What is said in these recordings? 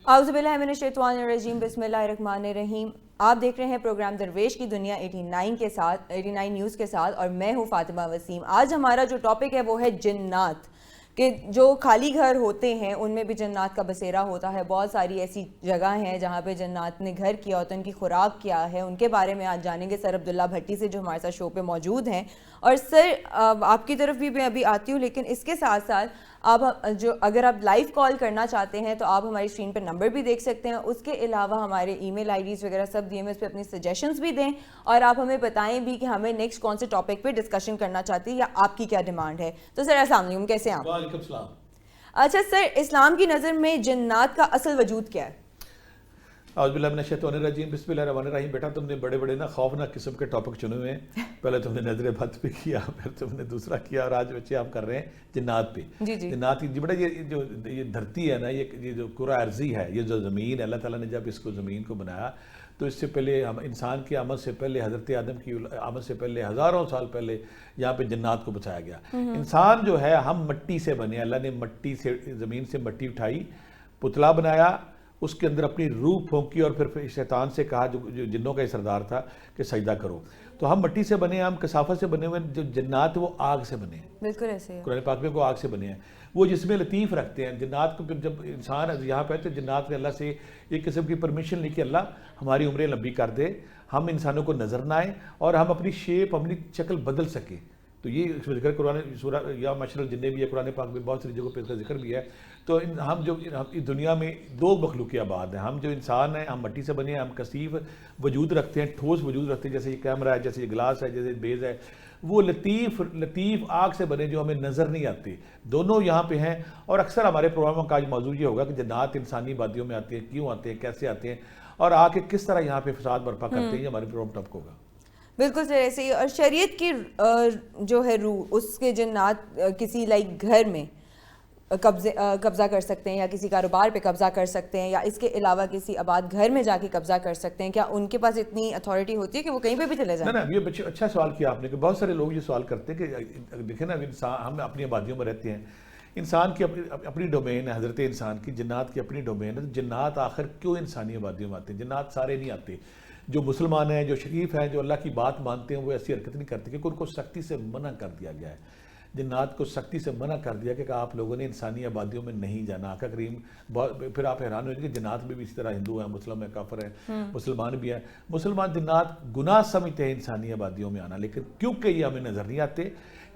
اعوذ باللہ من الشیطان الرجیم، بسم اللہ الرحمن الرحیم۔ آپ دیکھ رہے ہیں پروگرام درویش کی دنیا 89 نیوز کے ساتھ، اور میں ہوں فاطمہ وسیم۔ آج ہمارا جو ٹاپک ہے وہ ہے جنات، کہ جو خالی گھر ہوتے ہیں ان میں بھی جنات کا بسیرا ہوتا ہے۔ بہت ساری ایسی جگہ ہیں جہاں پہ جنات نے گھر کیا ہوتا ہے، ان کی خوراک کیا ہے، ان کے بارے میں آج جانیں گے سر عبداللہ بھٹی سے، جو ہمارے ساتھ شو پہ موجود ہیں۔ اور سر آپ کی طرف بھی میں ابھی آتی ہوں، لیکن اس کے ساتھ ساتھ آپ اگر آپ لائیو کال کرنا چاہتے ہیں تو آپ ہماری اسکرین پہ نمبر بھی دیکھ سکتے ہیں۔ اس کے علاوہ ہمارے ای میل آئی ڈیز وغیرہ سب دیے ہیں، اس پہ اپنی سجیشنز بھی دیں، اور آپ ہمیں بتائیں بھی کہ ہمیں نیکسٹ کون سے ٹاپک پہ ڈسکشن کرنا چاہتی ہے یا آپ کی کیا ڈیمانڈ ہے۔ تو سر السلام علیکم، کیسے ہیں آپ؟ وعلیکم السلام۔ اچھا سر، اسلام کی نظر میں جنات کا اصل وجود کیا ہے؟ اعوذ باللہ من الشیطان الرجیم، بسم اللہ الرحمن الرحیم۔ بیٹا تم نے بڑے بڑے خوفناک قسم کے ٹاپک چنے ہوئے ہیں۔ پہلے تم نے نظر بد پہ کیا، پھر تم نے دوسرا کیا، اور آج بچے آپ کر رہے ہیں جنات پہ۔ جنات کی بیٹا یہ دھرتی ہے نا، یہ جو کرہ ارضی ہے، یہ جو زمین ہے، اللہ تعالیٰ نے جب اس کو زمین کو بنایا تو اس سے پہلے انسان کی آمد سے پہلے، حضرت آدم کی آمد سے پہلے ہزاروں سال پہلے یہاں پہ جنات کو بچایا گیا۔ انسان جو ہے، ہم مٹی سے بنے، اللہ نے مٹی سے، زمین سے مٹی اٹھائی، پتلا بنایا، اس کے اندر اپنی روح پھونکی، اور پھر شیطان سے کہا، جو جنوں کا سردار تھا، کہ سجدہ کرو۔ تو ہم مٹی سے بنے ہیں، ہم کثافت سے بنے ہوئے ہیں۔ جو جنات وہ آگ سے بنے ہیں، بالکل ایسے ہے، قرآن پاک میں وہ آگ سے بنے ہیں، وہ جسم لطیف رکھتے ہیں۔ جنات کو جب انسان یہاں پہ تو جنات نے اللہ سے ایک قسم کی پرمیشن لی کہ اللہ ہماری عمریں لمبی کر دے، ہم انسانوں کو نظر نہ آئیں، اور ہم اپنی شیپ، اپنی شکل بدل سکیں۔ تو یہ ذکر قرآن سورہ یا معاشر الجن بھی ہے، قرآن پاک میں بہت ساری جگہوں پہ اس کا ذکر بھی ہے۔ تو ہم جو اس دنیا میں دو مخلوق آباد ہیں، ہم جو انسان ہیں، ہم مٹی سے بنے ہیں، ہم کثیف وجود رکھتے ہیں، ٹھوس وجود رکھتے ہیں، جیسے یہ کیمرہ ہے، جیسے یہ گلاس ہے، جیسے بیز ہے۔ وہ لطیف آگ سے بنے جو ہمیں نظر نہیں آتے، دونوں یہاں پہ ہیں۔ اور اکثر ہمارے پروگرام کا آج موضوع یہ ہوگا کہ جنات انسانی آبادیوں میں آتے ہیں، کیوں آتے ہیں، کیسے آتے ہیں، اور آ کے کس طرح یہاں پہ فساد برپا کرتے ہیں۔ یہ ہمارے پروگرام ٹاپک ہوگا۔ بالکل سر ایسے ہی۔ اور شریعت کی جو ہے روح، اس کے جنات کسی گھر میں قبضہ کر سکتے ہیں، یا کسی کاروبار پہ قبضہ کر سکتے ہیں، یا اس کے علاوہ کسی آباد گھر میں جا کے قبضہ کر سکتے ہیں، کیا ان کے پاس اتنی اتھارٹی ہوتی ہے کہ وہ کہیں پہ بھی چلے جائیں؟ یہ بچے اچھا سوال کیا آپ نے، کہ بہت سارے لوگ یہ سوال کرتے ہیں کہ دیکھیں نا، ہم اپنی آبادیوں میں رہتے ہیں، انسان کی اپنی ڈومین ہے، حضرت انسان کی، جنات کی اپنی ڈومین ہے۔ تو جنات آخر کیوں انسانی آبادیوں میں آتے ہیں؟ جنات سارے نہیں آتے۔ جو مسلمان ہیں، جو شریف ہیں، جو اللہ کی بات مانتے ہیں، وہ ایسی حرکت نہیں کرتے، کیونکہ ان کو سختی سے منع کر دیا گیا ہے۔ جنات کو سختی سے منع کر دیا کہ آپ لوگوں نے انسانی آبادیوں میں نہیں جانا۔ آقا کریم پھر آپ حیران ہو جائیں کہ جنات میں بھی اسی طرح ہندو ہیں، مسلم ہیں، کافر ہیں، مسلمان بھی ہیں۔ مسلمان جنات گناہ سمجھتے ہیں انسانی آبادیوں میں آنا، لیکن کیونکہ یہ ہمیں نظر نہیں آتے،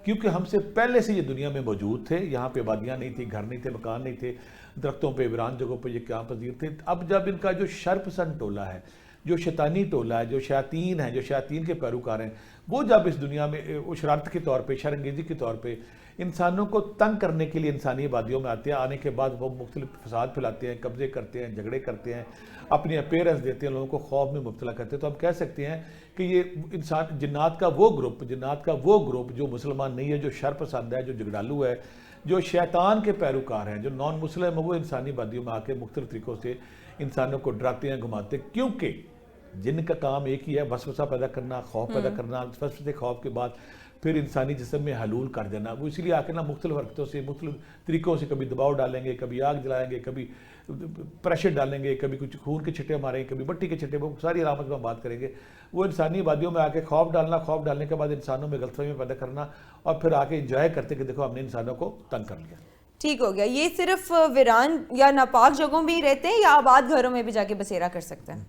کیونکہ ہم سے پہلے سے یہ دنیا میں موجود تھے، یہاں پہ آبادیاں نہیں تھیں، گھر نہیں تھے، مکان نہیں تھے، درختوں پہ، ویران جگہوں پہ یہ قیام پذیر تھے۔ اب جب ان کا جو شر پسند ٹولہ ہے، جو شیطانی ٹولہ ہے، جو شیاطین ہیں، جو شیاطین کے پیروکار ہیں، وہ جب اس دنیا میں شرارت کے طور پہ، شرانگیزی کے طور پہ انسانوں کو تنگ کرنے کے لیے انسانی آبادیوں میں آتے ہیں، آنے کے بعد وہ مختلف فساد پھیلاتے ہیں، قبضے کرتے ہیں، جھگڑے کرتے ہیں، اپنی اپیرنس دیتے ہیں، لوگوں کو خوف میں مبتلا کرتے ہیں۔ تو ہم کہہ سکتے ہیں کہ یہ جنات کا وہ گروپ جو مسلمان نہیں ہے، جو شر پسند ہے، جو جھگڑالو ہے، جو شیطان کے پیروکار ہیں، جو نان مسلم ہے، وہ انسانی آبادیوں میں آ کے مختلف طریقوں سے انسانوں کو ڈراتے ہیں، گھماتے ہیں۔ کیونکہ جن کا کام ایک ہی ہے، وسوسہ پیدا کرنا، خوف پیدا کرنا، وسوسے خوف کے بعد پھر انسانی جسم میں حلول کر دینا۔ وہ اسی لیے آ کے نا مختلف حرکتوں سے، مختلف طریقوں سے، کبھی دباؤ ڈالیں گے، کبھی آگ جلائیں گے، کبھی پریشر ڈالیں گے، کبھی کچھ خون کے چھٹے ماریں گے، کبھی مٹی کے چھٹے، وہ ساری علامت میں بات کریں گے۔ وہ انسانی آبادیوں میں آ کے خوف ڈالنا، خوف ڈالنے کے بعد انسانوں میں غلط فہمی پیدا کرنا، اور پھر آ کے انجوائے کرتے کہ دیکھو ہم نے انسانوں کو تنگ کر لیا۔ ٹھیک ہو گیا۔ یہ صرف ویران یا ناپاک جگہوں میں ہی رہتے ہیں، یا آباد گھروں میں بھی جا کے بسیرا کر سکتے ہیں؟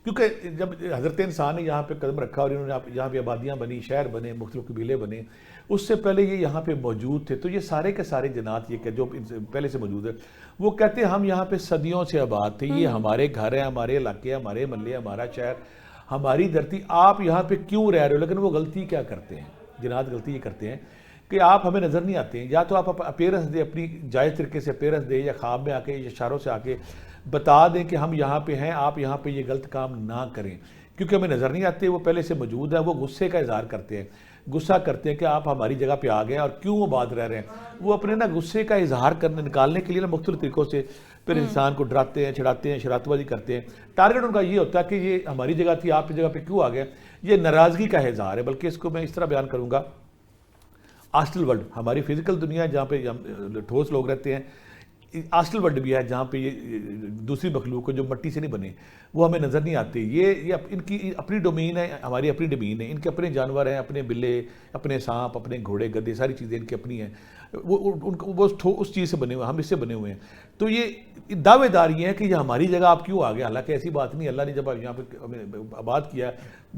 کیونکہ جب حضرت انسان نے یہاں پہ قدم رکھا، اور انہوں نے یہاں پہ آبادیاں بنی، شہر بنے، مختلف قبیلے بنے، اس سے پہلے یہ یہاں پہ موجود تھے۔ تو یہ سارے کے سارے جنات یہ کہ جو پہلے سے موجود ہے، وہ کہتے ہیں ہم یہاں پہ صدیوں سے آباد تھے، یہ ہمارے گھر ہیں، ہمارے علاقے، ہمارے محلے، ہمارا شہر، ہماری دھرتی، آپ یہاں پہ کیوں رہ رہے ہو؟ لیکن وہ غلطی کیا کرتے ہیں؟ جنات غلطی یہ کرتے ہیں کہ آپ ہمیں نظر نہیں آتے ہیں۔ یا تو آپ اپیرنس دیں، اپنی جائز طریقے سے اپیرنس دیں، یا خواب میں آ کے، یا اشاروں سے آ کے بتا دیں کہ ہم یہاں پہ ہیں، آپ یہاں پہ یہ غلط کام نہ کریں، کیونکہ ہمیں نظر نہیں آتے، وہ پہلے سے موجود ہیں۔ وہ غصے کا اظہار کرتے ہیں، غصہ کرتے ہیں کہ آپ ہماری جگہ پہ آ گئے ہیں، اور کیوں آباد رہ رہے ہیں۔ وہ اپنے غصے کا اظہار نکالنے کے لیے مختلف طریقوں سے پھر انسان کو ڈراتے ہیں، چھڑاتے ہیں، شرارت بازی کرتے ہیں۔ ٹارگٹ ان کا یہ ہوتا ہے کہ یہ ہماری جگہ تھی، آپ کی جگہ پہ کیوں آ گئے؟ یہ ناراضگی کا اظہار ہے۔ بلکہ اس کو میں اس طرح بیان کروں گا، آسٹل ورلڈ، ہماری فزیکل دنیا جہاں پہ ٹھوس لوگ رہتے ہیں، آسٹل ورلڈ بھی ہے جہاں پہ یہ دوسری مخلوق کو جو مٹی سے نہیں بنے وہ ہمیں نظر نہیں آتے. یہ ان کی اپنی ڈومین ہے, ہماری اپنی ڈومین ہے. ان کے اپنے جانور ہیں, اپنے بلے, اپنے سانپ, اپنے گھوڑے, گدھے, ساری چیزیں ان کی اپنی ہیں. وہ اس چیز سے بنے ہوئے ہیں, ہم اس سے بنے ہوئے ہیں. تو یہ دعوے دار یہ ہیں کہ یہ ہماری جگہ آپ کیوں آ گئے. حالانکہ ایسی بات نہیں. اللہ نے جب یہاں پہ ہمیں آباد کیا,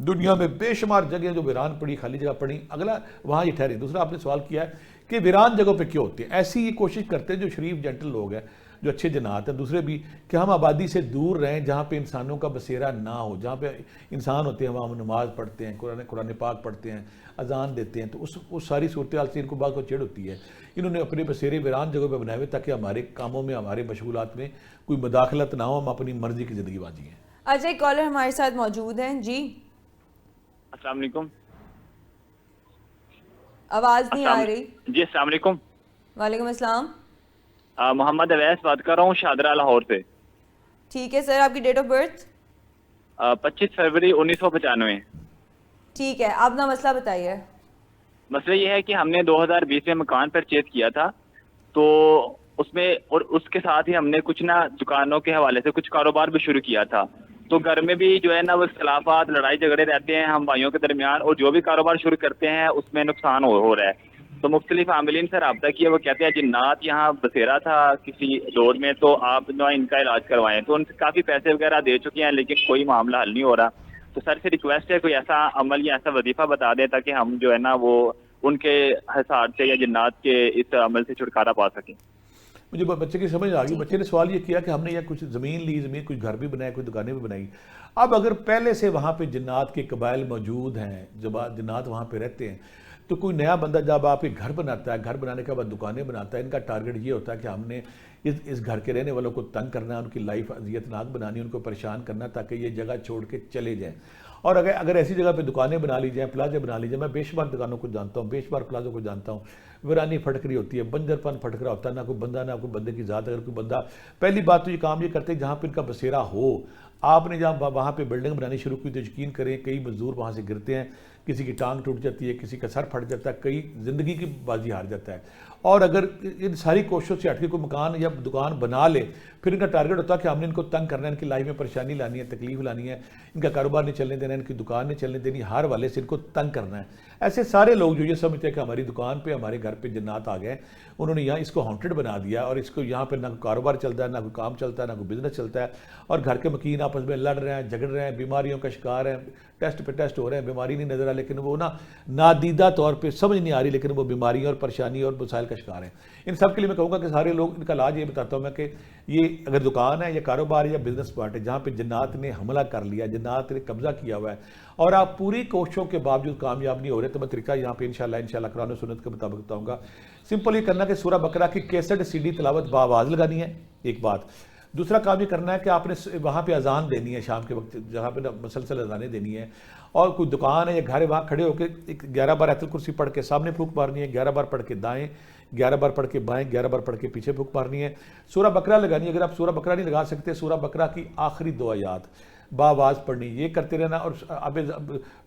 دنیا میں بے شمار جگہیں جو ویران پڑی, خالی جگہ پڑی, اگلا وہاں یہ ٹھہرے. دوسرا آپ نے سوال کیا ہے کہ ویران جگہوں پہ کیوں ہوتے ہیں. ایسی یہ کوشش کرتے ہیں جو شریف جنٹل لوگ ہیں, جو اچھے جنات ہیں, دوسرے بھی, کہ ہم آبادی سے دور رہیں جہاں پہ انسانوں کا بسیرا نہ ہو. جہاں پہ انسان ہوتے ہیں وہاں ہم نماز پڑھتے ہیں, قرآن پاک پڑھتے ہیں, اذان دیتے ہیں. تو اس ساری صورتحال سے ان کو بعض کو چڑ ہوتی ہے. انہوں نے اپنے بسیرے ویران جگہوں پہ بنائے ہوئے تاکہ ہمارے کاموں میں, ہمارے مشغولات میں کوئی مداخلت نہ ہو, ہم اپنی مرضی کی زندگی بانجی ہیں. اچھا, ایک کالر ہمارے ساتھ موجود ہیں. جی السلام علیکم. آواز نہیں آ رہی. جی السلام علیکم. وعلیکم السلام. محمد اویس بات کر رہا ہوں شادرہ لاہور سے. ٹھیک ہے سر, آپ کی ڈیٹ آف برتھ؟ 25 فروری 1995. ٹھیک ہے, آپ اپنا مسئلہ بتائیے. مسئلہ یہ ہے کہ ہم نے 2020 میں مکان پرچیز کیا تھا, تو اس میں اور اس کے ساتھ ہی ہم نے کچھ نا دکانوں کے حوالے سے کچھ کاروبار بھی شروع کیا تھا. تو گھر میں بھی جو ہے نا وہ اختلافات, لڑائی جھگڑے رہتے ہیں ہم بھائیوں کے درمیان, اور جو بھی کاروبار شروع کرتے ہیں اس میں نقصان ہو رہا ہے. تو مختلف عاملین سے رابطہ کیا, وہ کہتے ہیں جنات یہاں بسیرا تھا کسی دور میں, تو آپ جو ان کا علاج کروائیں. تو ان سے کافی پیسے وغیرہ دے چکے ہیں لیکن کوئی معاملہ حل نہیں ہو رہا. تو سر سے ریکویسٹ ہے کوئی ایسا عمل یا ایسا وظیفہ بتا دیں تاکہ ہم جو ہے نا وہ ان کے حساب سے یا جنات کے اس عمل سے چھٹکارا پا سکیں. مجھے بچے کی سمجھ آ گئی. بچے نے سوال یہ کیا کہ ہم نے یہ کچھ زمین لی, زمین کچھ گھر بھی بنائے, کچھ دکانیں بھی بنائی. اب اگر پہلے سے وہاں پہ جنات کے قبائل موجود ہیں, جب جنات وہاں پہ رہتے ہیں, تو کوئی نیا بندہ جب آپ ایک گھر بناتا ہے, گھر بنانے کے بعد دکانیں بناتا ہے, ان کا ٹارگٹ یہ ہوتا ہے کہ ہم نے اس گھر کے رہنے والوں کو تنگ کرنا, ان کی لائف اذیت ناک بنانی, ان کو پریشان کرنا تاکہ یہ جگہ چھوڑ کے چلے جائیں. اور اگر ایسی جگہ پہ دکانیں بنا لی جائیں, پلازے بنا لی جائیں, میں بے شمار دکانوں کو جانتا ہوں, بے شمار پلازوں کو جانتا ہوں, ویرانی پھٹک رہی ہوتی ہے, بنجر پن پھٹک رہا ہوتا ہے, نہ کوئی بندہ نہ کوئی بندے کی ذات. اگر کوئی بندہ, پہلی بات تو یہ کام یہ کرتے ہیں جہاں پہ ان کا بسیرا ہو. آپ نے جہاں وہاں پہ بلڈنگ بنانی شروع کی تو یقین کریں کئی مزدور وہاں سے گرتے ہیں, کسی کی ٹانگ ٹوٹ جاتی ہے, کسی کا سر پھٹ جاتا ہے, کئی زندگی کی بازی ہار جاتا ہے. اور اگر ان ساری کوششوں سے ہٹ کے کوئی مکان یا دکان بنا لے, پھر ان کا ٹارگٹ ہوتا ہے کہ ہم نے ان کو تنگ کرنا ہے, ان کی لائف میں پریشانی لانی ہے, تکلیف لانی ہے, ان کا کاروبار نہیں چلنے دینا ہے, ان کی دکان نہیں چلنے دینی, ہر والے سے ان کو تنگ کرنا ہے. ایسے سارے لوگ جو یہ سمجھتے ہیں کہ ہماری دکان پہ, ہمارے گھر پہ جنات آ گئے, انہوں نے یہاں اس کو ہانٹڈ بنا دیا, اور اس کو یہاں پہ نہ کوئی کاروبار چلتا ہے, نہ کوئی کام چلتا ہے, نہ کوئی بزنس چلتا ہے, اور گھر کے مکین آپس میں لڑ رہے ہیں, جھگڑ رہے ہیں, بیماریوں کا شکار ہیں, ٹیسٹ پہ ٹیسٹ ہو رہے ہیں, بیماری نہیں نظر آ, لیکن وہ نادیدہ طور پہ سمجھ نہیں آ رہی, لیکن وہ بیماریوں اور پریشانی اور مسائل کا شکار ہیں. ان سب کے لیے میں کہوں گا کہ سارے لوگ, ان کا علاج یہ بتاتا ہوں میں کہ یہ اگر دکان ہے یا کاروبار یا بزنس پارٹ ہے جہاں پہ جنات نے حملہ کر لیا, جنات نے قبضہ کیا ہوا ہے, اور آپ پوری کوششوں کے باوجود کامیاب نہیں ہو رہے, تو میں طریقہ یہاں پہ انشاءاللہ قرآن و سنت کے مطابق بتاؤں گا. سمپل یہ کرنا کہ سورہ بقرہ کی کیسٹ سی ڈی تلاوت باواز لگانی ہے, ایک بات. دوسرا کام یہ کرنا ہے کہ آپ نے وہاں پہ اذان دینی ہے شام کے وقت, جہاں پہ مسلسل اذانیں دینی ہے, اور کوئی دکان ہے یا گھر ہے وہاں کھڑے ہو کے 11 بار آیت الکرسی پڑھ کے سامنے پھونک مارنی ہے, 11 بار پڑھ کے دائیں, 11 بار پڑھ کے بائیں, 11 بار پڑھ کے پیچھے پھونک مارنی ہے. سورہ بقرہ لگانی ہے. اگر آپ سورہ بقرہ نہیں لگا سکتے, سورہ بقرہ کی آخری 2 آیات باواز پڑھنی, یہ کرتے رہنا. اور اب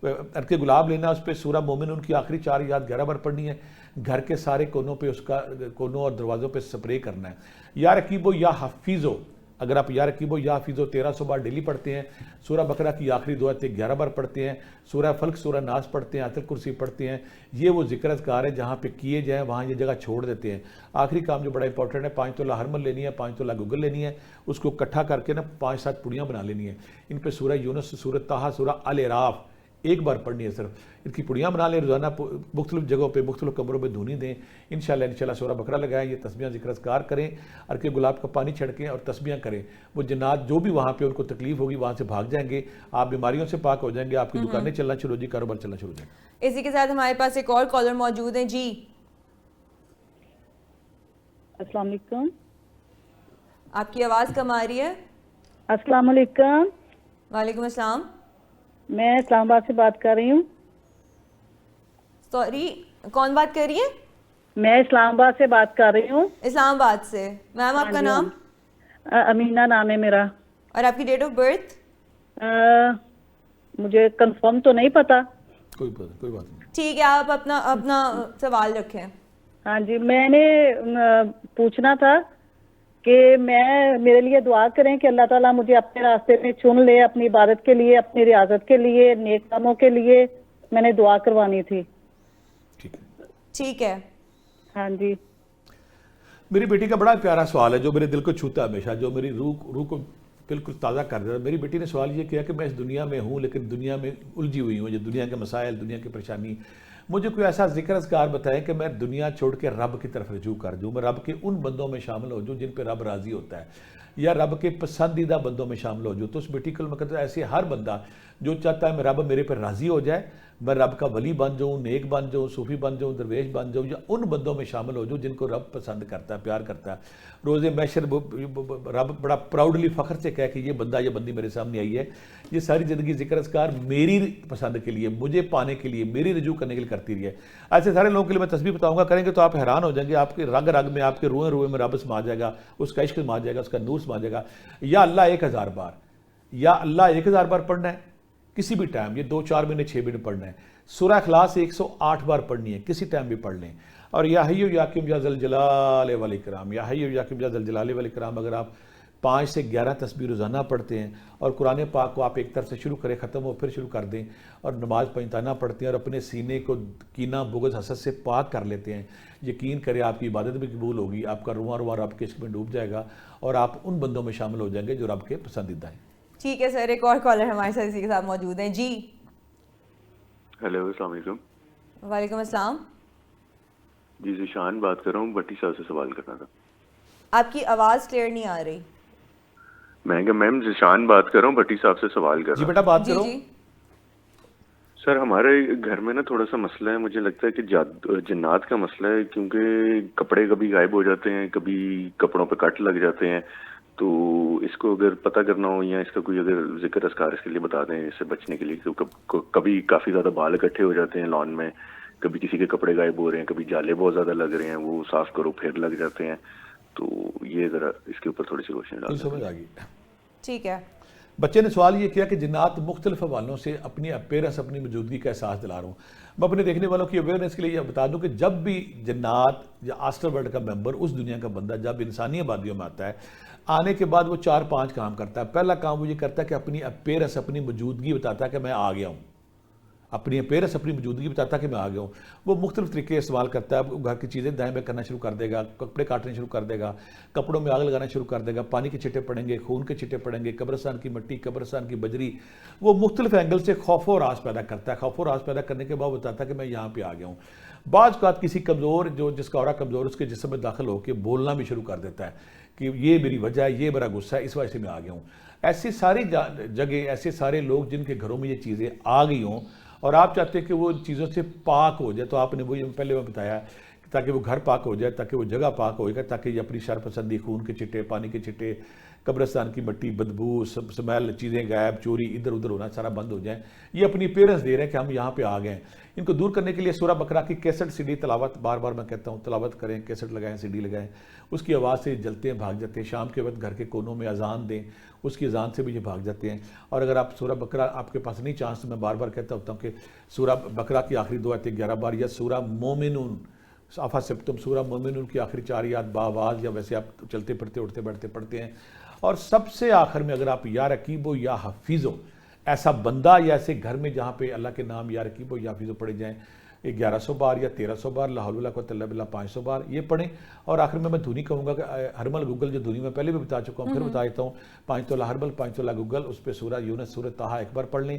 ارک گلاب لینا, اس پہ سورہ مومن ان کی آخری 4 آیات 11 بار پڑھنی ہے. گھر کے سارے کونوں پہ, اس کا کونوں اور دروازوں پہ سپرے کرنا ہے. یا رقیبو یا حفیظو, اگر آپ یا رقیبو یا حفیظو 1300 بار ڈیلی پڑھتے ہیں, سورہ بقرہ کی آخری 2 آیتیں 11 بار پڑھتے ہیں, سورہ فلق سورہ ناس پڑھتے ہیں, آیت الکرسی پڑھتے ہیں, یہ وہ ذکر اذکار ہے جہاں پہ کیے جائیں وہاں یہ جگہ چھوڑ دیتے ہیں. آخری کام جو بڑا امپورٹنٹ ہے, 5 تولہ ہرمل لینی ہے, 5 تولہ گگل لینی ہے, اس کو اکٹھا کر کے نا 5-7 پڑیاں بنا لینی ہیں. ان پہ سورہ یونس, سورہ طٰہٰ, سورہ الاعراف ایک بار پڑھنی ہے صرف. ان کی پڑیاں بنا لیں, روزانہ مختلف جگہوں پہ مختلف کمروں میں دھونی دیں. انشاءاللہ سورہ بقرہ لگائیں, یہ تسبیحاں ذکر اذکار کریں, ارکے گلاب کا پانی چھڑکیں اور تسبیحاں کریں. وہ جنات جو بھی وہاں پہ ان کو تکلیف ہوگی وہاں سے بھاگ جائیں گے, آپ بیماریوں سے پاک ہو جائیں گے, آپ کی دکانیں چلنا شروع ہو جائیں, کاروبار چلنا شروع ہو جائیں گے. اسی کے ساتھ ہمارے پاس ایک اور کالر موجود ہیں. جی السلام علیکم. آپ کی آواز کم آ رہی ہے. السلام علیکم. وعلیکم السلام. میں اسلام آباد سے بات کر رہی ہوں. سوری, کون بات کر رہی ہے؟ میں اسلام آباد سے بات کر رہی ہوں. اسلام آباد سے. میم آپ کا نام؟ امینہ نام ہے میرا. اور آپ کی ڈیٹ آف برتھ؟ مجھے کنفرم تو نہیں پتا. کوئی بات نہیں. ٹھیک ہے, آپ اپنا سوال رکھیں. ہاں جی, میں نے پوچھنا تھا کہ میرے لیے دعا کریں کہ اللہ تعالیٰ مجھے اپنے راستے میں چن لے، اپنی عبادت کے لیے، اپنی ریاضت کے لیے، نیک کاموں کے لیے میں نے دعا کروانی تھی. ٹھیک ہے. ہاں جی. میری بیٹی کا بڑا پیارا سوال ہے جو میرے دل کو چھوتا ہے ہمیشہ، جو میری روح کو بالکل تازہ کر دیتا ہے. میری بیٹی نے سوال یہ کیا کہ میں اس دنیا میں ہوں لیکن دنیا میں الجھی ہوئی ہوں، یہ دنیا کے مسائل، دنیا کی پریشانی. مجھے کوئی ایسا ذکر اذکار بتائیں کہ میں دنیا چھوڑ کے رب کی طرف رجوع کر دوں، میں رب کے ان بندوں میں شامل ہو جوں جن پہ رب راضی ہوتا ہے، یا رب کے پسندیدہ بندوں میں شامل ہو جوں. تو اس بیٹی کو میں کہتا ہوں ایسے ہر بندہ جو چاہتا ہے میں رب میرے پہ راضی ہو جائے، میں رب کا ولی بن جاؤں، نیک بن جاؤں، صوفی بن جاؤں، درویش بن جاؤں، یا ان بندوں میں شامل ہو جاؤں جن کو رب پسند کرتا ہے، پیار کرتا ہے. روز محشر رب بڑا پراؤڈلی فخر سے کہہ کہ یہ بندہ یہ بندی میرے سامنے آئی ہے، یہ ساری زندگی ذکر اذکار میری پسند کے لیے، مجھے پانے کے لیے، میری رجوع کرنے کے لیے کرتی رہی ہے. ایسے سارے لوگوں کے لیے میں تسبیح بتاؤں گا، کریں گے تو آپ حیران ہو جائیں گے. آپ کے رگ رگ میں، آپ کے روئے روئے میں رب سما جائے گا، اس کا عشق سما جائے گا، اس کا نور سما جائے گا. یا اللہ 1000 بار، یا اللہ 1000 بار پڑھنا ہے کسی بھی ٹائم، یہ 2 4 مہینے 6 مہینے پڑھنا ہے. سورہ اخلاص 108 بار پڑھنی ہے، کسی ٹائم بھی پڑھ لیں. اور یا حی یا قیوم یا ذی الجلال والاکرام، یا حی یا قیوم یا ذی الجلال والاکرام اگر آپ 5 سے 11 تسبیح روزانہ پڑھتے ہیں اور قرآن پاک کو آپ ایک طرف سے شروع کریں ختم ہو پھر شروع کر دیں، اور نماز پنجتانہ پڑھتے ہیں اور اپنے سینے کو کینہ بغض حسد سے پاک کر لیتے ہیں، یقین کریں آپ کی عبادت بھی قبول ہوگی، آپ کا رواں رواں رب کے عشق میں ڈوب جائے گا اور آپ ان بندوں میں شامل ہو جائیں گے جو رب کے پسندیدہ ہیں. ٹھیک ہے سر، ایک اور کالر ہمارے ساتھ اسی کے ساتھ موجود ہیں. جی ہیلو، السلام علیکم. وعلیکم السلام. جی ذیشان بات کر رہا ہوں، بٹی صاحب سے سوال کرنا تھا. آپ کی آواز کلیئر نہیں آ رہی. میں کہ میم ذیشان بات کر رہا ہوں، بٹی صاحب سے سوال کر جی رہا بیٹا بات جی کرو. جی. سر ہمارے گھر میں نا تھوڑا سا مسئلہ ہے، مجھے لگتا ہے کہ جنات کا مسئلہ ہے، کیونکہ کپڑے کبھی غائب ہو جاتے ہیں، کبھی کپڑوں پہ کٹ لگ جاتے ہیں. تو اس کو اگر پتہ کرنا ہو یا اس کا کوئی اگر ذکر اذکار اس کے لیے بتا دیں اس سے بچنے کے لیے. کبھی کافی زیادہ بال اکٹھے ہو جاتے ہیں لان میں، کبھی کسی کے کپڑے غائب ہو رہے ہیں، کبھی جالے بہت زیادہ لگ رہے ہیں، وہ صاف کرو پھر لگ جاتے ہیں. تو یہ ذرا اس کے اوپر تھوڑی سی روشنی ڈال دیں. سمجھ آ گئی. ٹھیک ہے. بچے نے سوال یہ کیا کہ جنات مختلف حوالوں سے اپنی اپیرنس، اپنی موجودگی کا احساس دلا رہا ہوں. میں اپنے دیکھنے والوں کی اویئرنیس کے لیے یہ بتا دوں کہ جب بھی جنات یا آسٹرل ورلڈ کا ممبر، اس دنیا کا بندہ جب انسانی آبادیوں میں آتا ہے، آنے کے بعد وہ 4-5 کام کرتا ہے. پہلا کام وہ یہ کرتا ہے کہ اپنی اپیرنس، اپنی موجودگی بتاتا ہے کہ میں آ گیا ہوں. اپنی اپیرنس، اپنی موجودگی بتاتا ہے کہ میں آ گیا ہوں. وہ مختلف طریقے استعمال کرتا ہے. گھر کی چیزیں دائیں بائیں کرنا شروع کر دے گا، کپڑے کاٹنے شروع کر دے گا، کپڑوں میں آگ لگانا شروع کر دے گا، پانی کے چھٹے پڑیں گے، خون کے چھٹے پڑیں گے، قبرستان کی مٹی، قبرستان کی بجری. وہ مختلف اینگل سے خوف و راز پیدا کرتا ہے. خوف و راز پیدا کرنے کے بعد بتاتا ہے کہ میں یہاں پہ آ گیا ہوں. بعض اوقات کسی کمزور، جس کا اورا کمزور، اس کے جسم میں داخل ہو کے بولنا بھی شروع کر دیتا ہے کہ یہ میری وجہ ہے، یہ میرا غصہ ہے، اس وجہ سے میں آ گیا ہوں. ایسی ساری جگہ، ایسے سارے لوگ جن کے گھروں میں یہ چیزیں آ گئی ہوں اور آپ چاہتے ہیں کہ وہ ان چیزوں سے پاک ہو جائے، تو آپ نے وہی پہلے میں بتایا تاکہ وہ گھر پاک ہو جائے، تاکہ وہ جگہ پاک ہو جائے، تاکہ یہ اپنی شر پسندی، خون کے چھٹے، پانی کے چھٹے، قبرستان کی مٹی، بدبو، سمیل، چیزیں غائب، چوری، ادھر ادھر ہونا سارا بند ہو جائیں. یہ اپنی اپیرنس دے رہے ہیں کہ ہم یہاں پہ آ گئے ہیں. ان کو دور کرنے کے لیے سورہ بقرہ کی کیسٹ سی ڈی تلاوت، بار بار میں کہتا ہوں تلاوت کریں، کیسٹ لگائیں، سی ڈی لگائیں. اس کی آواز سے جلتے ہیں، بھاگ جاتے ہیں. شام کے وقت گھر کے کونوں میں اذان دیں، اس کی اذان سے بھی یہ بھاگ جاتے ہیں. اور اگر آپ سورہ بقرہ آپ کے پاس نہیں چانس، تو میں بار بار کہتا ہوتا ہوں کہ سورہ بقرہ کی آخری 2 آیتیں 11 بار، یا سورہ مومنون صفحہ سپتم، سورہ مومنون کی آخری 4 آیات باواز، یا ویسے آپ چلتے پھرتے اٹھتے بیٹھتے پڑھتے ہیں. اور سب سے آخر میں اگر آپ یا رقیبو یا حفیظو، ایسا بندہ یا ایسے گھر میں جہاں پہ اللہ کے نام یا رقیبو یا حفیظو پڑھے جائیں، 1100 بار یا 1300 بار، لا حول ولا قوۃ الا باللہ 500 بار یہ پڑھیں. اور آخر میں دھنی کہوں گا کہ ہرمل گوگل، جو دھنی میں پہلے بھی بتا چکا ہوں، پھر بتا دیتا ہوں، 5 تولا ہرمل، 5 تولا گوگل، اس پہ سورہ یونس، سورہ طٰہٰ ایک بار پڑھ لیں،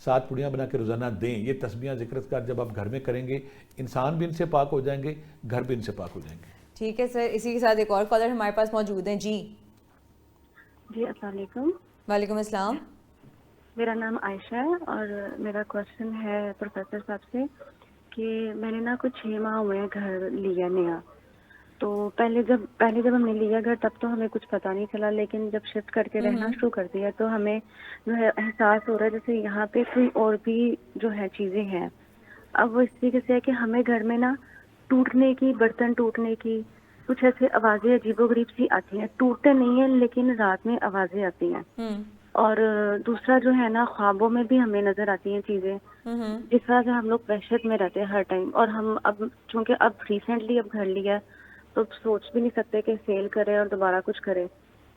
7 پڑیاں بنا کے روزانہ دیں. یہ تسبیحاں ذکر اذکار جب آپ گھر میں کریں گے، انسان بھی ان سے پاک ہو جائیں گے، گھر بھی ان سے پاک ہو جائیں گے. ٹھیک ہے سر، اسی کے ساتھ ایک اور کالر ہمارے پاس موجود ہیں. جی السلام علیکم. وعلیکم السلام. میرا نام عائشہ ہے اور میرا کوشچن ہے پروفیسر صاحب سے کہ میں نے نا کچھ 6 ماہ ہوئے ہیں گھر لیا نیا. تو پہلے جب ہم نے لیا گھر تب تو ہمیں کچھ پتہ نہیں چلا، لیکن جب شفٹ کر کے رہنا شروع کر دیا تو ہمیں جو ہے احساس ہو رہا ہے جیسے یہاں پہ کوئی اور بھی جو ہے چیزیں ہیں. اب وہ اس طریقے سے ہے کہ ہمیں گھر میں نا ٹوٹنے کی، برتن ٹوٹنے کی کچھ ایسے آوازیں عجیب و غریب سی آتی ہیں. ٹوٹتے نہیں ہیں لیکن رات میں آوازیں آتی ہیں. اور دوسرا جو ہے نا، خوابوں میں بھی ہمیں نظر آتی ہیں چیزیں جس طرح سے ہم لوگ وحشت میں رہتے ہیں ہر ٹائم. اور ہم اب چونکہ اب ریسنٹلی اب گھر لیا تو سوچ بھی نہیں سکتے کہ سیل کریں اور دوبارہ کچھ کریں،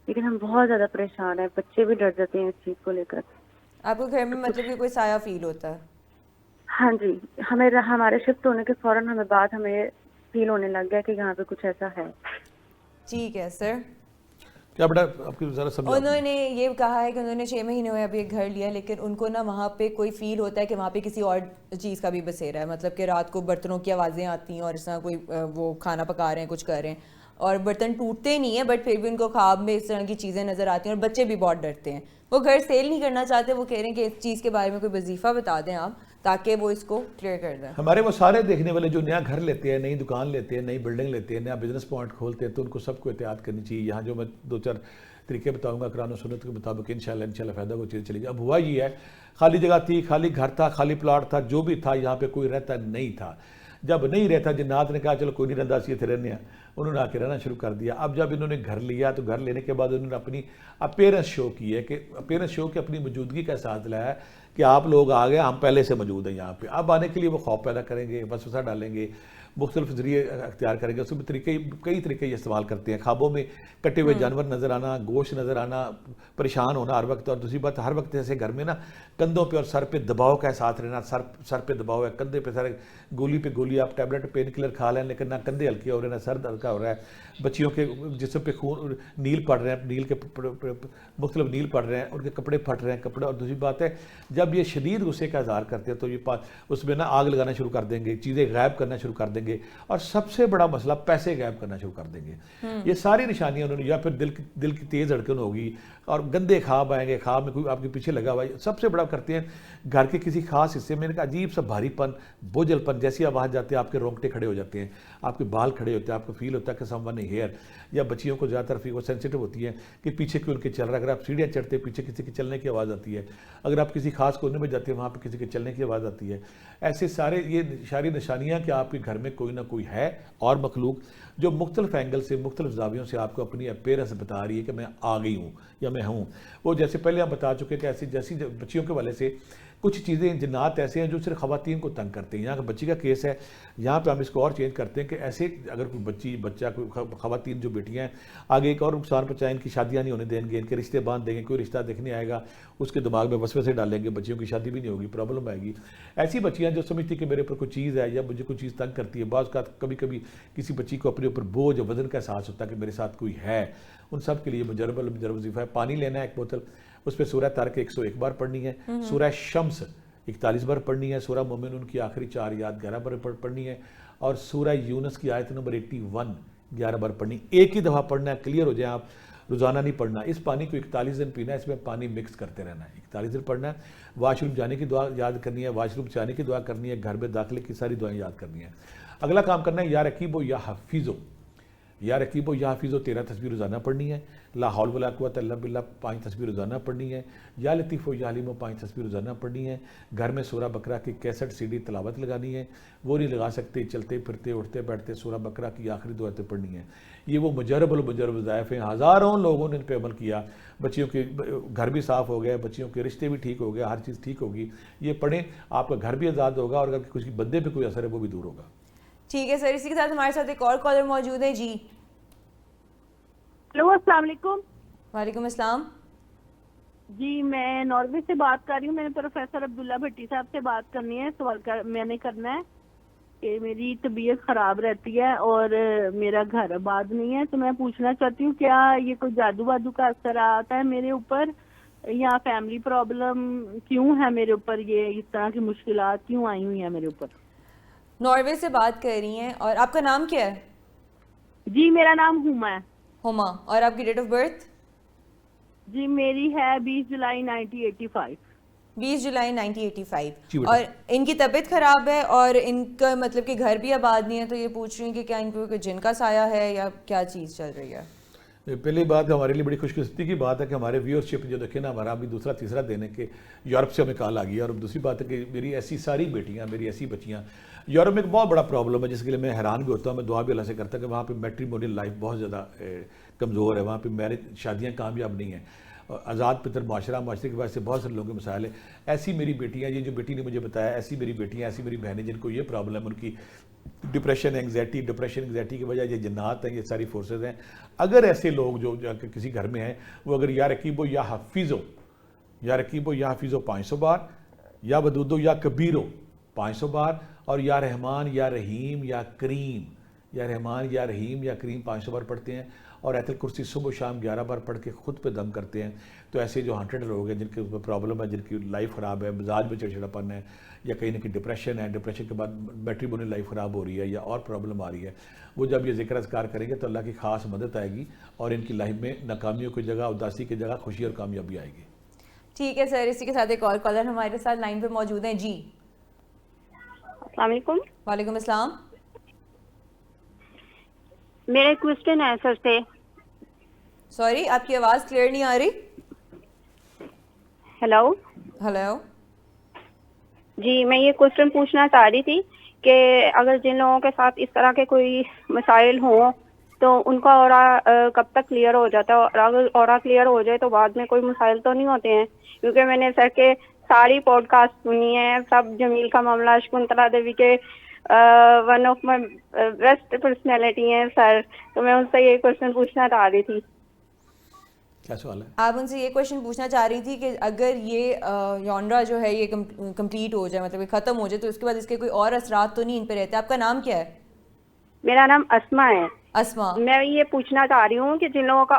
لیکن ہم بہت زیادہ پریشان ہیں، بچے بھی ڈر جاتے ہیں اس چیز کو لے کر. آپ کو گھر میں مطلب کہ کوئی سایہ فیل ہوتا ہے؟ ہاں جی، ہمارے شفٹ ہونے کے فوراً ہمیں فیل ہونے لگ گیا کہ یہاں پہ کچھ ایسا ہے. ٹھیک ہے سر. کیا بیٹا آپ کی ذرا سمجھا. انہوں نے یہ کہا ہے کہ انہوں نے 6 مہینے ہوئے ابھی ایک گھر لیا، لیکن ان کو نا وہاں پہ کوئی فیل ہوتا ہے کہ وہاں پہ کسی اور چیز کا بھی بسیرا ہے، مطلب کہ رات کو برتنوں کی آوازیں آتی ہیں اور اس طرح کوئی وہ کھانا پکا رہے ہیں، کچھ کر رہے ہیں، اور برتن ٹوٹتے نہیں ہیں بٹ پھر بھی ان کو خواب میں اس طرح کی چیزیں نظر آتی ہیں، اور بچے بھی بہت ڈرتے ہیں. وہ گھر سیل نہیں کرنا چاہتے، وہ کہہ رہے ہیں کہ اس چیز کے بارے میں کوئی وظیفہ بتا دیں آپ تاکہ وہ اس کو کلیئر کر دیں. ہمارے وہ سارے دیکھنے والے جو نیا گھر لیتے ہیں، نئی دکان لیتے ہیں، نئی بلڈنگ لیتے ہیں، نیا بزنس پوائنٹ کھولتے ہیں، تو ان کو سب کو احتیاط کرنی چاہیے. یہاں جو میں 2-4 طریقے بتاؤں گا قرآن و سنت کے مطابق انشاءاللہ فائدہ کو چیز چلے گی. اب ہوا یہ ہے خالی جگہ تھی، خالی گھر تھا، خالی پلاٹ تھا، جو بھی تھا یہاں پہ کوئی رہتا نہیں تھا. جب نہیں رہتا جنات نے کہا چلو کوئی نہیں رہتا سی تھے رہنے ہیں، انہوں نے آ کے رہنا شروع کر دیا. اب جب انہوں نے گھر لیا تو گھر لینے کے بعد انہوں نے اپنی اپیرنس شو کی ہے، کہ اپیرنس شو کے اپنی موجودگی کا احساس دلایا ہے کہ آپ لوگ آ گئے، ہم پہلے سے موجود ہیں یہاں پہ. اب آنے کے لیے وہ خوف پیدا کریں گے، وسوسہ ڈالیں گے، مختلف ذریعے اختیار کریں گے. اس میں کئی طریقے یہ استعمال کرتے ہیں. خوابوں میں کٹے ہوئے جانور نظر آنا، گوشت نظر آنا، پریشان ہونا ہر وقت. اور دوسری بات ہر وقت جیسے گھر میں نا کندھوں پہ اور سر پہ دباؤ کا احساس رہنا، سر پہ دباؤ ہے، کندھے پہ سر، گولی پہ گولی، آپ ٹیبلٹ پین کلر کھا لیں لیکن نہ کندھے ہلکے ہو رہے ہیں نہ سر ہلکا ہو رہا ہے. بچیوں کے جسم پہ خون نیل پڑ رہے ہیں، نیل کے مختلف نیل پڑ رہے ہیں، ان کے کپڑے پھٹ رہے ہیں کپڑے. اور دوسری بات ہے جب یہ شدید غصے کا اظہار کرتے ہیں تو یہ اس میں نا آگ لگانا شروع کر دیں گے، چیزیں غائب کرنا شروع کر دیں گے، اور سب سے بڑا مسئلہ پیسے غائب کرنا شروع کر دیں گے. یہ ساری نشانیاں انہوں نے، یا پھر دل کی تیز دھڑکن ہوگی اور گندے خواب آئیں گے، خواب میں کوئی آپ کے پیچھے لگا ہوا ہے. سب سے بڑا کرتے ہیں گھر کے کسی خاص حصے میں عجیب سا بھاری پن، بوجھل پن، جیسے آپ وہاں جاتے ہیں آپ کے رونگٹے کھڑے ہو جاتے ہیں، آپ کے بال کھڑے ہوتے ہیں، آپ کو فیل ہوتا ہے کہ سم ون ہیئر. یا بچیوں کو زیادہ تر وہ سینسیٹیو ہوتی ہیں کہ پیچھے کیوں ان کے چل رہا ہے. اگر آپ سیڑھیاں چڑھتے ہیں پیچھے کسی کے چلنے کی آواز آتی ہے، اگر آپ کسی خاص کونے میں جاتے ہیں وہاں پہ کسی کے چلنے کی آواز آتی ہے. ایسے سارے یہ اشاری نشانیاں کہ آپ کے گھر میں کوئی نہ کوئی ہے اور مخلوق جو مختلف اینگل سے، مختلف زاویوں سے آپ کو اپنی اپیرنس بتا رہی ہے کہ میں آ گئی ہوں یا میں ہوں. وہ جیسے پہلے ہم بتا چکے کہ ایسی جیسی بچیوں کے والے سے کچھ چیزیں جنات ایسے ہیں جو صرف خواتین کو تنگ کرتے ہیں. یہاں کا بچی کا کیس ہے، یہاں پہ ہم اس کو اور چینج کرتے ہیں کہ ایسے اگر کوئی بچہ کوئی خواتین جو بیٹیاں ہیں آگے ایک اور نقصان پہنچائیں، ان کی شادیاں نہیں ہونے دیں گے، ان کے رشتے باندھ دیں گے، کوئی رشتہ دیکھنے آئے گا اس کے دماغ میں وسوسے ڈالیں گے، بچیوں کی شادی بھی نہیں ہوگی، پرابلم آئے گی. ایسی بچیاں جو سمجھتی کہ میرے اوپر کوئی چیز ہے یا مجھے کوئی چیز تنگ کرتی ہے. بعض کا کبھی کبھی کسی بچی کو اپنے اوپر بوجھ اور وزن کا احساس ہوتا ہے کہ میرے ساتھ کوئی ہے. ان سب کے لیے مجرب وظیفہ ہے پانی لینا ہے 1 بوتل، اس پہ سورہ طارق 101 بار پڑھنی ہے، سورہ شمس 41 بار پڑھنی ہے، سورہ مومنون کی آخری 4 آیات 11 بار پڑھنی ہے، اور سورہ یونس کی آیت نمبر 81 11 بار پڑھنی. ایک ہی دفعہ پڑھنا ہے، کلیئر ہو جائے آپ، روزانہ نہیں پڑھنا. اس پانی کو 41 دن پینا ہے، اس میں پانی مکس کرتے رہنا ہے، 41 دن پڑھنا ہے. واش روم جانے کی دعا یاد کرنی ہے، واش روم سے آنے کی دعا کرنی ہے، گھر میں داخلے کی ساری دعائیں یاد کرنی ہے. اگلا کام کرنا ہے یا رقیبو یا حفیظو، یا رقیبو یا حفیظو 13 تسبیح روزانہ پڑھنی ہے. لا حول ولا قوت الا باللہ 5 تسبیح روزانہ پڑھنی ہے. یا لطیفو یا حلیمو 5 تسبیح روزانہ پڑھنی ہے. گھر میں سورہ بقرہ کی کیسٹ CD تلاوت لگانی ہے، وہ نہیں لگا سکتے، چلتے پھرتے اٹھتے بیٹھتے سورہ بقرہ کی آخری 2 آیتیں پڑھنی ہے. یہ وہ مجرب وظائف ہیں، ہزاروں لوگوں نے ان پہ عمل کیا. بچیوں کے گھر بھی صاف ہو گئے، بچیوں کے رشتے بھی ٹھیک ہو گئے، ہر چیز ٹھیک ہوگی. یہ پڑھیں، آپ کا گھر بھی آزاد ہوگا، اور اگر کسی بندے پہ کوئی اثر ہے وہ بھی دور ہوگا. ٹھیک ہے سر. اسی کے ساتھ ہمارے ساتھ ایک اور کالر موجود ہے. جی ہیلو، السلام علیکم. وعلیکم السلام. جی میں ناروے سے بات کر رہی ہوں. میں نے پروفیسر عبداللہ بھٹی صاحب سے بات کرنی ہے. میں نے کرنا ہے کہ میری طبیعت خراب رہتی ہے اور میرا گھر آباد نہیں ہے، تو میں پوچھنا چاہتی ہوں کیا یہ کوئی جادو وادو کا اثر آتا ہے میرے اوپر، یا فیملی پرابلم کیوں ہے میرے اوپر، یہ اس طرح کی مشکلات کیوں آئی ہوئی ہیں میرے اوپر؟ ناروے سے بات کر رہی ہیں، اور آپ کا نام کیا ہے؟ جی میرا نام ہما ہے. ہما. اور آپ کی ڈیٹ آف برتھ؟ جی میری ہے 20 جولائی 1985. 20 جولائی 1985. جی بیٹا. اور ان کی طبیعت خراب ہے اور ان کا مطلب کہ گھر بھی آباد نہیں ہے، تو یہ پوچھ رہی ہیں کہ کیا ان کو کوئی جن کا سایہ ہے یا کیا چیز چل رہی ہے؟ پہلی بات ہمارے لیے بڑی خوش قسمتی کی بات ہے کہ ہمارے ویورشپ جو دیکھیں نا، ہمارا ابھی دوسرا تیسرا دن ہے کہ یورپ سے ہمیں کال آ گئی ہے. اور دوسری بات ہے کہ میری ایسی ساری بیٹیاں، میری ایسی بچیاں، یورپ میں ایک بہت بڑا پرابلم ہے جس کے لیے میں حیران بھی ہوتا ہوں. میں دعا بھی اللہ سے کرتا ہوں کہ وہاں پہ میٹریمونیل لائف بہت زیادہ کمزور ہے، وہاں پہ میرج شادیاں کامیاب نہیں ہیں، آزاد پتر معاشرے کی وجہ سے بہت سارے لوگوں کے مسائل ہیں. ایسی میری بیٹیاں، یہ جو بیٹی نے مجھے بتایا، ایسی میری بیٹیاں، ایسی میری بہنیں جن کو یہ پرابلم ہے، ان کی ڈپریشن انگزائٹی کی وجہ یہ جنات ہیں، یہ ساری فورسز ہیں. اگر ایسے لوگ جو کسی گھر میں ہیں وہ اگر یا رقیبو یا حفیظو 500 بار، یا ودودو یا کبیرو 500 بار، اور یا رحمان یا رحیم یا کریم 500 بار پڑھتے ہیں، اور آیت الکرسی صبح و شام 11 بار پڑھ کے خود پہ دم کرتے ہیں. تو ایسے جو 100 لوگ ہیں جن کے پرابلم ہے، جن کی لائف خراب ہے، مزاج میں چڑچڑاپن ہے، یا کہیں نہ کہیں ڈپریشن ہے، ڈپریشن کے بعد بیٹری بونی لائف خراب ہو رہی ہے یا اور پرابلم آ رہی ہے، وہ جب یہ ذکر اذکار کریں گے تو اللہ کی خاص مدد آئے گی، اور ان کی لائف میں ناکامیوں کی جگہ اداسی کی جگہ خوشی اور کامیابی آئے گی. ٹھیک ہے سر، اسی کے ساتھ ایک اور کالر ہمارے ساتھ لائن پہ موجود ہیں. جی السلام علیکم. وعلیکم السلام. میرا ایک کوشچن ہے سر سے. سوری آپ کی آواز کلیئر نہیں آ رہی. ہیلو جی، میں یہ کوشچن پوچھنا چاہ رہی تھی کہ اگر جن لوگوں کے ساتھ اس طرح کے کوئی مسائل ہوں تو ان کا اورا کب تک کلیئر ہو جاتا ہے، اور اگر اورا کلیئر ہو جائے تو بعد میں کوئی مسائل تو نہیں ہوتے ہیں؟ کیونکہ میں نے سر کے ساری پوڈ کاسٹ سنی ہے، سب جمیل کا معاملہ، شکنتلا دیوی کے one of my best personality ہیں سر. تو میں ان سے یہ کوشچن پوچھنا چاہ رہی تھی. کیا سوال ہے؟ آپ ان سے یہ کوشچن پوچھنا چاہ رہی تھی کہ اگر یہ یونرا جو ہے یہ کمپلیٹ ہو جائے، مطلب یہ ختم ہو جائے، تو اس کے بعد اس کے کوئی اور اثرات تو نہیں ان پہ رہتے؟ آپ کا نام کیا ہے؟ میرا نام اسما ہے. اسما. میں یہ پوچھنا چاہ رہی ہوں کہ جن لوگوں کا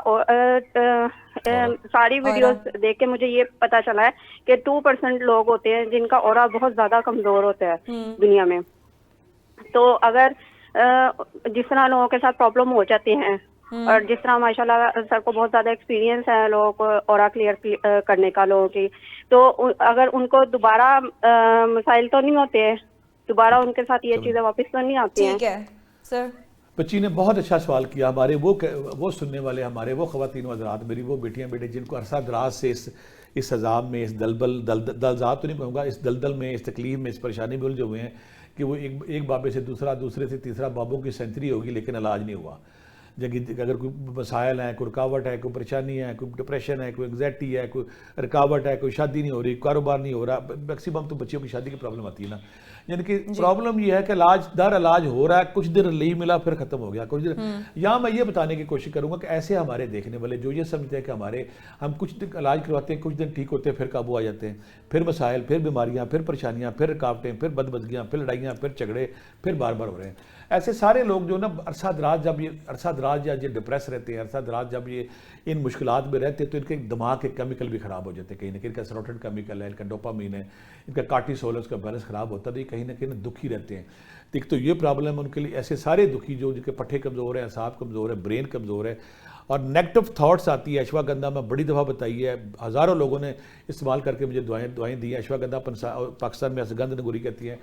ساری ویڈیوز دیکھ کے مجھے یہ پتا چلا ہے کہ 2% لوگ ہوتے ہیں جن کا اورا بہت زیادہ کمزور ہوتا ہے دنیا میں. تو اگر جس طرح لوگوں کے ساتھ پرابلم ہو جاتے ہیں، اور جس طرح ماشاءاللہ سر کو بہت زیادہ ایکسپیرینس ہے لوگوں کو اورا کلیئر کرنے کا لوگوں کی، تو اگر ان کو دوبارہ مسائل تو نہیں ہوتے ہیں، دوبارہ ان کے ساتھ یہ چیزیں واپس تو نہیں آتی ہیں؟ ٹھیک ہے سر. بچی نے بہت اچھا سوال کیا. ہمارے وہ سننے والے، ہمارے وہ خواتین و حضرات، میری وہ بیٹیاں بیٹے جن کو عرصہ دراز سے اس عذاب میں، اس دلزاد تو نہیں کہوں گا، اس دلدل میں، اس تکلیف میں، اس پریشانی میں الجھے ہوئے ہیں کہ وہ ایک بابے سے دوسرا، دوسرے سے تیسرا بابوں کی سینچری ہوگی لیکن علاج نہیں ہوا. اگر کوئی مسائل ہیں، کوئی رکاوٹ ہے، کوئی پریشانی ہے، کوئی ڈپریشن ہے، کوئی انگزائٹی ہے، کوئی رکاوٹ ہے، کوئی شادی نہیں ہو رہی، کاروبار نہیں ہو رہا، میکسیمم تو بچیوں کی شادی کی پرابلم آتی ہے نا. یعنی کہ پرابلم یہ ہے کہ علاج ہو رہا ہے، کچھ دن ریلیف ملا پھر ختم ہو گیا، کچھ دن. یہاں میں یہ بتانے کی کوشش کروں گا کہ ایسے ہمارے دیکھنے والے جو یہ سمجھتے ہیں کہ ہم کچھ دن علاج کرواتے ہیں، کچھ دن ٹھیک ہوتے ہیں، پھر قابو آ جاتے ہیں، پھر مسائل، پھر بیماریاں، پھر پریشانیاں، پھر رکاوٹیں، پھر بدمزگیاں، پھر لڑائیاں، پھر جھگڑے، پھر بار بار ہو رہے ہیں. ایسے سارے لوگ جو نا عرصہ دراز یا ڈپریس رہتے ہیں، عرصہ دراز جب یہ ان مشکلات میں رہتے ہیں تو ان کے دماغ کے کیمیکل بھی خراب ہو جاتے ہیں. کہیں نہ کہیں ان کا سیروٹونن کیمیکل ہے، ان کا ڈوپامین ہے، ان کا کارٹیسول ہے، اس کا بیلنس خراب ہوتا ہے، تو یہ کہیں نہ کہیں دکھی رہتے ہیں. ایک تو یہ پرابلم ان کے لیے. ایسے سارے دکھی جو جن کے پٹھے کمزور ہیں، اعصاب کمزور ہے، برین کمزور ہے، اور نیگیٹو تھاٹس آتی ہے. اشواگندھا میں بڑی دفعہ بتائی ہے، ہزاروں لوگوں نے استعمال کر کے مجھے دعائیں دی ہیں. اشواگندھا پاکستان میں گندھ نگوری کہتی ہیں،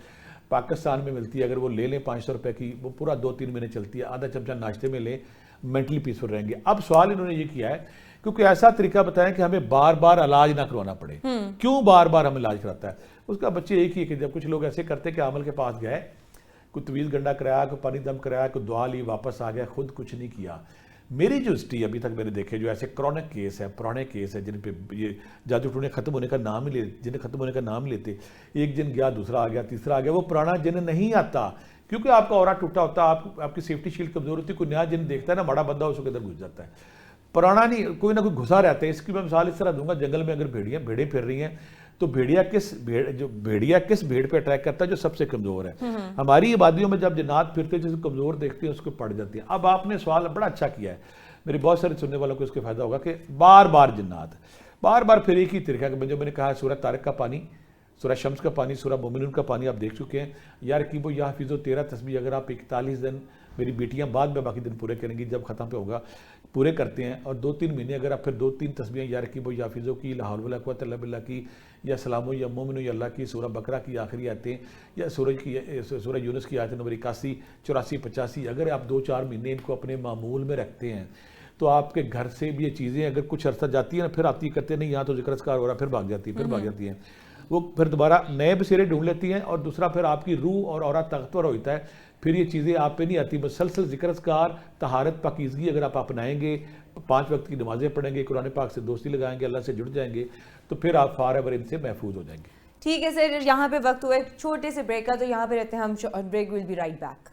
پاکستان میں ملتی ہے. اگر وہ لے لیں 500 روپے کی، وہ پورا 2-3 مہینے چلتی ہے. آدھا چمچہ ناشتے میں لیں، مینٹلی پیسفل رہیں گے. اب سوال انہوں نے یہ کیا ہے کیونکہ ایسا طریقہ بتائیں کہ ہمیں بار بار علاج نہ کروانا پڑے. کیوں بار بار ہمیں علاج کراتا ہے؟ اس کا بچے ایک ہی ہے کہ جب کچھ لوگ ایسے کرتے کہ عامل کے پاس گئے، کوئی طویل گنڈا کرایا، کوئی پانی دم کرایا، کوئی دعا لی، واپس آ گیا، خود کچھ نہیں کیا. میری جو ہسٹری ابھی تک میں نے دیکھے جو ایسے کرونک کیس ہے، پرانے کیس ہے، جن پہ یہ جادو ٹونے ختم ہونے کا نام ہی جنہیں ختم ہونے کا نام لیتے، ایک جن گیا، دوسرا آ گیا، تیسرا آ گیا، وہ پرانا جن نہیں آتا کیونکہ آپ کا اورا ٹوٹا ہوتا، آپ کی سیفٹی شیلڈ کمزور ہوتی. کوئی نیا جن دیکھتا ہے نا، بڑا بندہ اس کے اندر گھس جاتا ہے، پرانا نہیں، کوئی نہ کوئی گھسا رہتا ہے. اس کی میں مثال اس طرح دوں گا، جنگل میں اگر بھیڑیں پھر رہی ہیں تو بھیڑیا کس بھیڑ پہ اٹیک کرتا ہے؟ جو سب سے کمزور ہے. ہماری آبادیوں میں جب جنات پھرتے ہیں، جس کو کمزور دیکھتے ہیں اس کو پڑ جاتی ہیں. اب آپ نے سوال بڑا اچھا کیا ہے، میرے بہت سارے سننے والوں کو اس کے فائدہ ہوگا کہ بار بار جنات، بار بار پھر ایک ہی طریقہ کہ جو میں نے کہا سورہ طارق کا پانی، سورہ شمس کا پانی، سورہ مومنون کا پانی آپ دیکھ چکے ہیں. یا رقیبو یا حفیظو 13 تسبیح اگر آپ 41 دن، میری بیٹیاں بعد میں باقی دن پورے کریں گی جب ختم پہ ہوگا، پورے کرتے ہیں، اور 2-3 مہینے اگر آپ پھر 2-3 تسبیحیں یا رقیبو یا حفیظو کی، لا حول ولا قوۃ الا باللہ کی، یا سلامو یا مومنو یا اللہ کی، سورہ بقرہ کی آخری آیتیں، یا سورہ یونس کی آیت نمبر 81، 84، 85، اگر آپ 2-4 مہینے ان کو اپنے معمول میں رکھتے ہیں تو آپ کے گھر سے بھی یہ چیزیں اگر کچھ عرصہ جاتی ہیں نا، پھر آتی کرتے نہیں، یہاں تو ذکر اذکار ہو رہا، پھر بھاگ جاتی ہیں، وہ پھر دوبارہ نئے بسیرے ڈھونڈ لیتی ہیں. اور دوسرا پھر آپ کی روح اور اورا طاقتور ہوتا ہے، پھر یہ چیزیں آپ پہ نہیں آتی. مسلسل ذکر اذکار، طہارت، پاکیزگی اگر آپ اپنائیں گے، 5 وقت کی نمازیں پڑھیں گے، قرآن پاک سے دوستی لگائیں گے، اللہ سے جڑ جائیں گے، تو پھر آپ فار ایور ان سے محفوظ ہو جائیں گے. ٹھیک ہے سر, یہاں پہ وقت ہوا ہے چھوٹے سے بریک کا, تو یہاں پہ رہتے ہیں ہم, break will be right back.